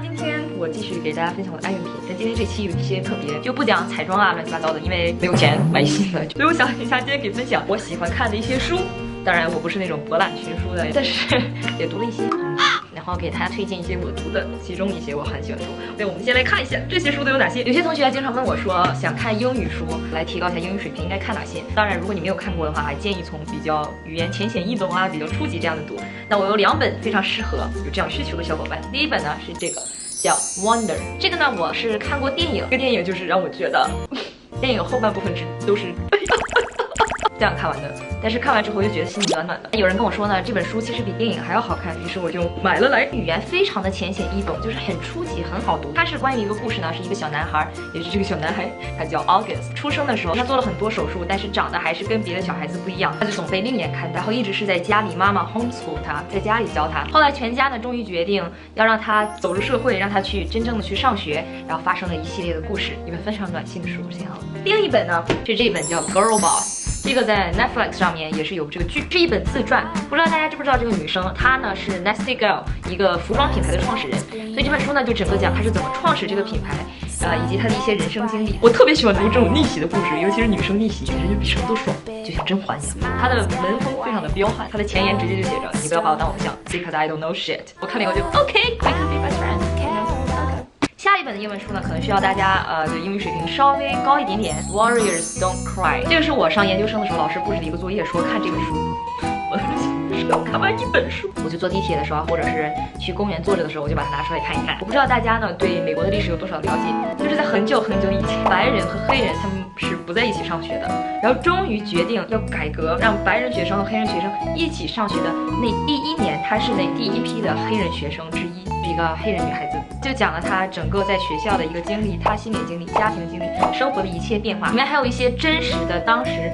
今天我继续给大家分享我的爱用品，但今天这期有一些特别，就不讲彩妆啊乱七八糟的，因为没有钱买新的，所以我想一下今天给分享我喜欢看的一些书。当然我不是那种博览群书的，但是也读了一些。然后给大家推荐一些我读的，其中一些我很喜欢读。对，我们先来看一下这些书都有哪些。有些同学还经常问我说，想看英语书来提高一下英语水平，应该看哪些？当然，如果你没有看过的话，还建议从比较语言浅显易懂啊，比较初级这样的读。那我有2本非常适合有这样需求的小伙伴。第一本呢是这个叫 Wonder， 这个呢我是看过电影，这个电影就是让我觉得电影后半部分都是这样看完的，但是看完之后又觉得心里暖暖的。有人跟我说呢，这本书其实比电影还要好看，于是我就买了来。语言非常的浅显易懂，就是很初级，很好读。它是关于一个故事呢，是一个小男孩，也是这个小男孩，他叫 August。出生的时候，他做了很多手术，但是长得还是跟别的小孩子不一样，他就总被另眼看待，然后一直是在家里，妈妈 homeschool 他，在家里教他。后来全家呢，终于决定要让他走入社会，让他去真正的去上学，然后发生了一系列的故事，一本非常暖心的书，挺好的。另一本呢是这本叫 Girl Boss。这个在 Netflix 上面也是有这个剧，是一本自传。不知道大家知不知道这个女生，她呢是 Nasty Girl 一个服装品牌的创始人。所以这本书呢就整个讲她是怎么创始这个品牌，以及她的一些人生经历。我特别喜欢读这种逆袭的故事，尤其是女生逆袭，人就比什么都爽，就像甄嬛一样。她的文风非常的彪悍，她的前言直接就写着：“你不要把我当偶像 ，because I don't know shit。”我看了以后就 OK， we can be best friends。下一本的英文书呢，可能需要大家的英语水平稍微高一点点。Warriors Don't Cry， 这个是我上研究生的时候老师布置的一个作业，说看这本书。我当时想看完一本书，我就坐地铁的时候，或者是去公园坐着的时候，我就把它拿出来看一看。我不知道大家呢对美国的历史有多少了解，就是在很久很久以前，白人和黑人他们是不在一起上学的，然后终于决定要改革，让白人学生和黑人学生一起上学的那第1年，她是那第1批的黑人学生之一，是一个黑人女孩子。就讲了她整个在学校的一个经历，她心理经历、家庭经历、生活的一切变化，里面还有一些真实的当时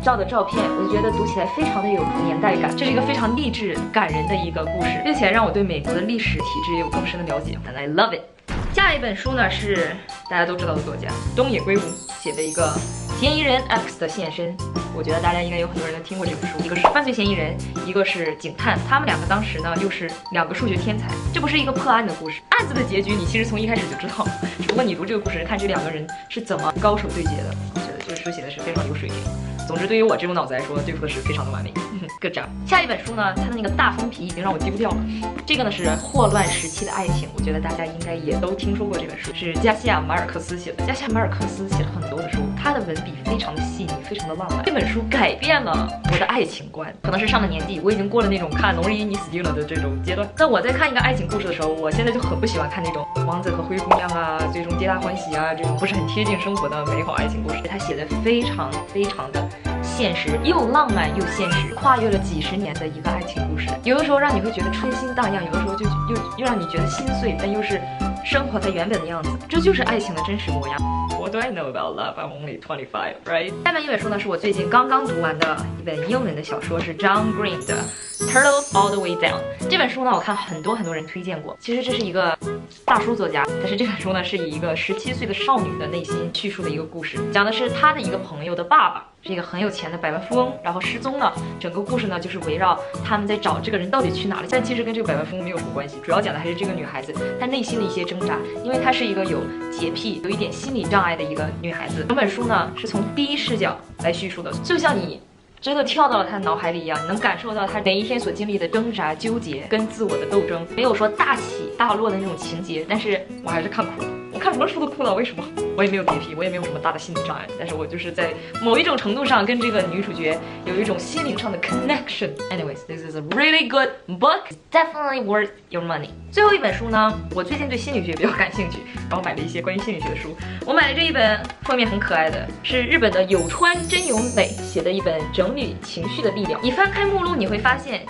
照的照片，我就觉得读起来非常的有年代感。这是一个非常励志感人的一个故事，并且让我对美国的历史体制也有更深的了解 ，and I love it。下一本书呢是大家都知道的作家东野圭吾写的一个嫌疑人 X 的现身。我觉得大家应该有很多人都听过这本书，一个是犯罪嫌疑人，一个是警探，他们2个当时呢又是2个数学天才。这不是一个破案的故事，案子的结局你其实从一开始就知道，只不过你读这个故事看这2个人是怎么高手对决的。我觉得这个书写的是非常有水平。总之对于我这种脑子来说，对付的是非常的完美。Good job。下一本书呢，它的那个大封皮已经让我丢掉了。这个呢是霍乱时期的爱情，我觉得大家应该也都听说过这本书，是加西亚马尔克斯写的。加西亚马尔克斯写了很多的书，他的文笔非常的细腻，非常的浪漫。这本书改变了我的爱情观，可能是上了年纪，我已经过了那种看农历你死定了的这种阶段。那我在看一个爱情故事的时候，我现在就很不喜欢看那种王子和灰姑娘啊，这种皆大欢喜啊，这种不是很贴近生活的美好爱情故事。他写的非常的现实，又浪漫又现实，跨越了几十年的一个爱情故事。有的时候让你会觉得春心荡漾，有的时候就又让你觉得心碎，但又是生活它原本的样子。这就是爱情的真实模样。What do I know about love? I'm only 25, right? 下面一本书呢是我最近刚刚读完的一本英文的小说，是 John Green 的 Turtles All the Way Down。这本书呢，我看很多人推荐过。其实这是一个大叔作家，但是这本书呢是以一个17岁的少女的内心叙述的一个故事，讲的是他的一个朋友的爸爸。是一个很有钱的百万富翁，然后失踪了。整个故事呢，就是围绕他们在找这个人到底去哪了。但其实跟这个百万富翁没有什么关系，主要讲的还是这个女孩子她内心的一些挣扎，因为她是一个有洁癖、有一点心理障碍的一个女孩子。整本书呢是从第一视角来叙述的，就像你真的跳到了她脑海里一样，你能感受到她每一天所经历的挣扎、纠结跟自我的斗争。没有说大起大落的那种情节，但是我还是看哭了。我看什么书都哭了，为什么？我也没有洁癖，我也没有什么大的心理障碍，但是我就是在某一种程度上跟这个女主角有一种心灵上的 connection. Anyways, this is a really good book. Definitely worth your money. 最后一本书呢，我最近对心理学比较感兴趣，然后买了一些关于心理学的书。我买了这一本封面很可爱的，是日本的有川真由美写的一本整理情绪的力量。你翻开目录，你会发现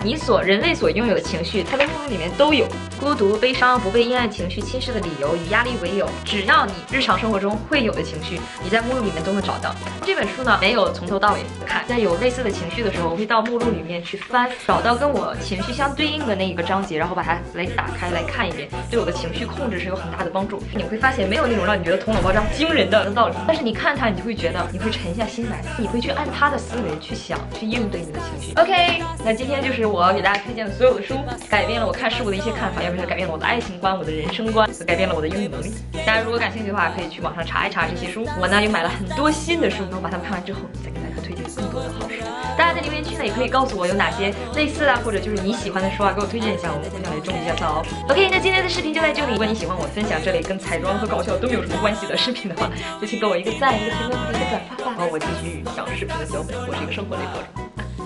人类所拥有的情绪，它的目录里面都有：孤独、悲伤、不被阴暗情绪侵蚀的理由、与压力为友、只要你日常生活中会有的情绪，你在目录里面都能找到。这本书呢，没有从头到尾看，在有类似的情绪的时候，我会到目录里面去翻，找到跟我情绪相对应的那一个章节，然后把它来打开来看一遍，对我的情绪控制是有很大的帮助。你会发现没有那种让你觉得头脑爆炸惊人的道理，但是你看它，你就会觉得你会沉下心来，你会去按他的思维去想，去应对你的情绪。OK， 那今天就是我给大家推荐的所有的书，改变了我看事物的一些看法，要不是改变了我的爱情观、我的人生观，改变了我的英语能力。大家如果感兴趣的话，可以去网上查一查这些书。我呢又买了很多新的书，然后把它们看完之后，再给大家推荐更多的好书。大家在留言区呢也可以告诉我有哪些类似啊，或者就是你喜欢的书啊，给我推荐一下，我们互相来种一下草哦。OK， 那今天的视频就在这里。如果你喜欢我分享这类跟彩妆和搞笑都有什么关系的视频的话，就请给我一个赞、一个评论、一个转发吧。然后我继续讲视频的脚本，我是一个生活类博主。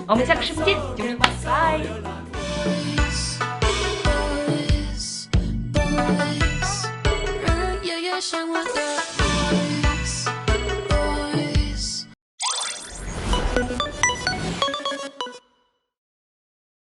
我们下个视频见，就是拜。像我的。